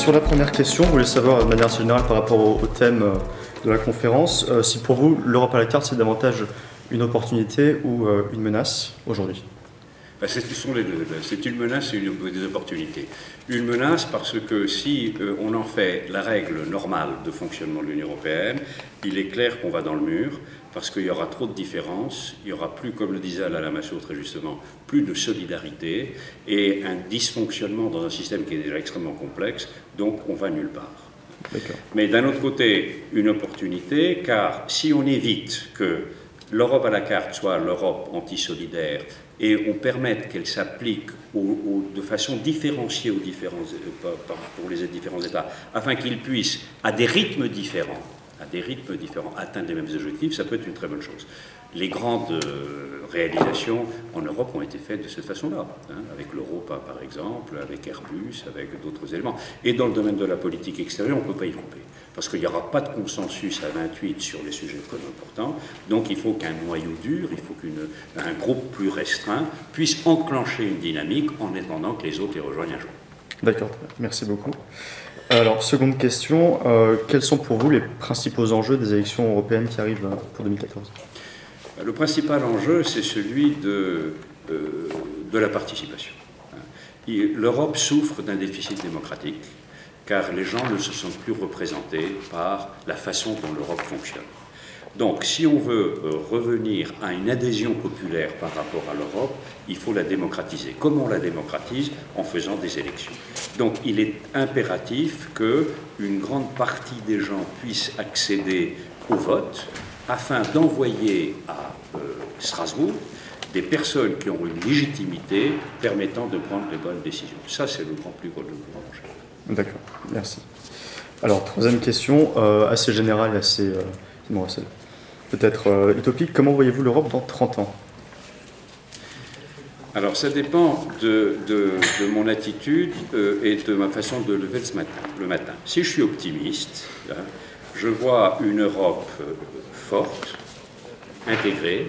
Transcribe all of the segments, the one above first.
sur la première question, je voulais savoir de manière assez générale par rapport au thème de la conférence, si pour vous l'Europe à la carte c'est davantage une opportunité ou une menace aujourd'hui? Ce sont les deux. C'est une menace et des opportunités. Une menace parce que si on en fait la règle normale de fonctionnement de l'Union européenne, il est clair qu'on va dans le mur parce qu'il y aura trop de différences, il y aura plus, comme le disait Alain Lamassoure très justement, plus de solidarité et un dysfonctionnement dans un système qui est déjà extrêmement complexe, donc on va nulle part. Mais d'un autre côté, une opportunité, car si on évite que l'Europe à la carte soit l'Europe antisolidaire et on permette qu'elle s'applique de façon différenciée pour les différents États, afin qu'ils puissent, à des rythmes différents, atteindre les mêmes objectifs, ça peut être une très bonne chose. Les grandes réalisations en Europe ont été faites de cette façon-là, avec l'Europa par exemple, avec Airbus, avec d'autres éléments. Et dans le domaine de la politique extérieure, on ne peut pas y tromper, parce qu'il n'y aura pas de consensus à 28 sur les sujets très importants, donc il faut qu'un noyau dur, il faut qu'un groupe plus restreint puisse enclencher une dynamique en attendant que les autres les rejoignent un jour. D'accord, merci beaucoup. Alors, seconde question, quels sont pour vous les principaux enjeux des élections européennes qui arrivent pour 2014 ? Le principal enjeu, c'est celui de la participation. L'Europe souffre d'un déficit démocratique, car les gens ne se sentent plus représentés par la façon dont l'Europe fonctionne. Donc, si on veut revenir à une adhésion populaire par rapport à l'Europe, il faut la démocratiser. Comment on la démocratise? En faisant des élections. Donc, il est impératif qu'une grande partie des gens puissent accéder au vote afin d'envoyer à Strasbourg des personnes qui ont une légitimité permettant de prendre les bonnes décisions. Ça, c'est le plus gros enjeu. D'accord, merci. Alors, troisième question, assez générale, assez peut-être utopique. Comment voyez-vous l'Europe dans 30 ans? Alors, ça dépend de mon attitude et de ma façon de lever le matin. Si je suis optimiste, je vois une Europe forte, intégrée,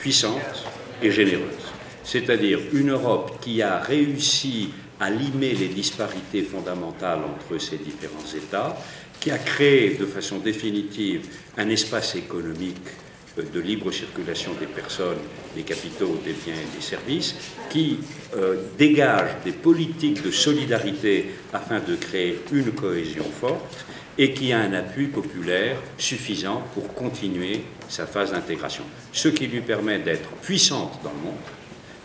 puissante et généreuse. C'est-à-dire une Europe qui a réussi à limer les disparités fondamentales entre ces différents États, qui a créé de façon définitive un espace économique de libre circulation des personnes, des capitaux, des biens et des services, qui dégage des politiques de solidarité afin de créer une cohésion forte et qui a un appui populaire suffisant pour continuer sa phase d'intégration. Ce qui lui permet d'être puissante dans le monde,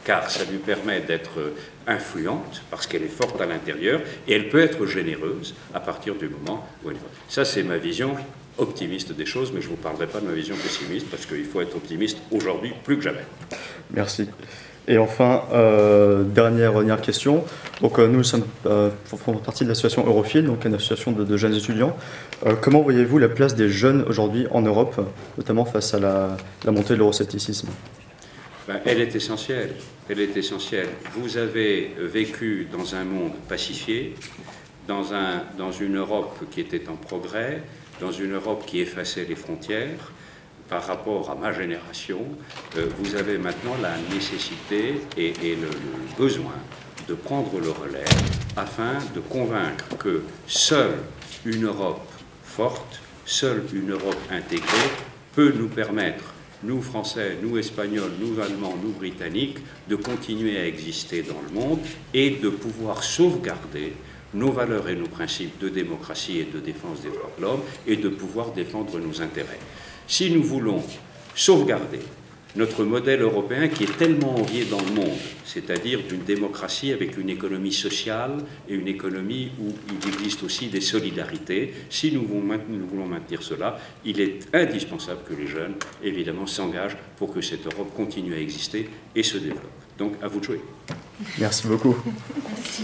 car ça lui permet d'être influente, parce qu'elle est forte à l'intérieur, et elle peut être généreuse à partir du moment où elle va. Ça, c'est ma vision optimiste des choses, mais je ne vous parlerai pas de ma vision pessimiste, parce qu'il faut être optimiste aujourd'hui plus que jamais. Merci. Et enfin, dernière question. Donc, nous faisons partie de l'association Europhile, donc une association de jeunes étudiants. Comment voyez-vous la place des jeunes aujourd'hui en Europe, notamment face à la montée de l'euroscepticisme? Elle est essentielle. Elle est essentielle. Vous avez vécu dans un monde pacifié, dans une Europe qui était en progrès, dans une Europe qui effaçait les frontières. Par rapport à ma génération, vous avez maintenant la nécessité et le besoin de prendre le relais afin de convaincre que seule une Europe forte, seule une Europe intégrée peut nous permettre, nous Français, nous Espagnols, nous Allemands, nous Britanniques, de continuer à exister dans le monde et de pouvoir sauvegarder nos valeurs et nos principes de démocratie et de défense des droits de l'homme et de pouvoir défendre nos intérêts. Si nous voulons sauvegarder notre modèle européen qui est tellement envié dans le monde, c'est-à-dire d'une démocratie avec une économie sociale et une économie où il existe aussi des solidarités, si nous voulons maintenir cela, il est indispensable que les jeunes, évidemment, s'engagent pour que cette Europe continue à exister et se développe. Donc, à vous de jouer. Merci beaucoup. Merci.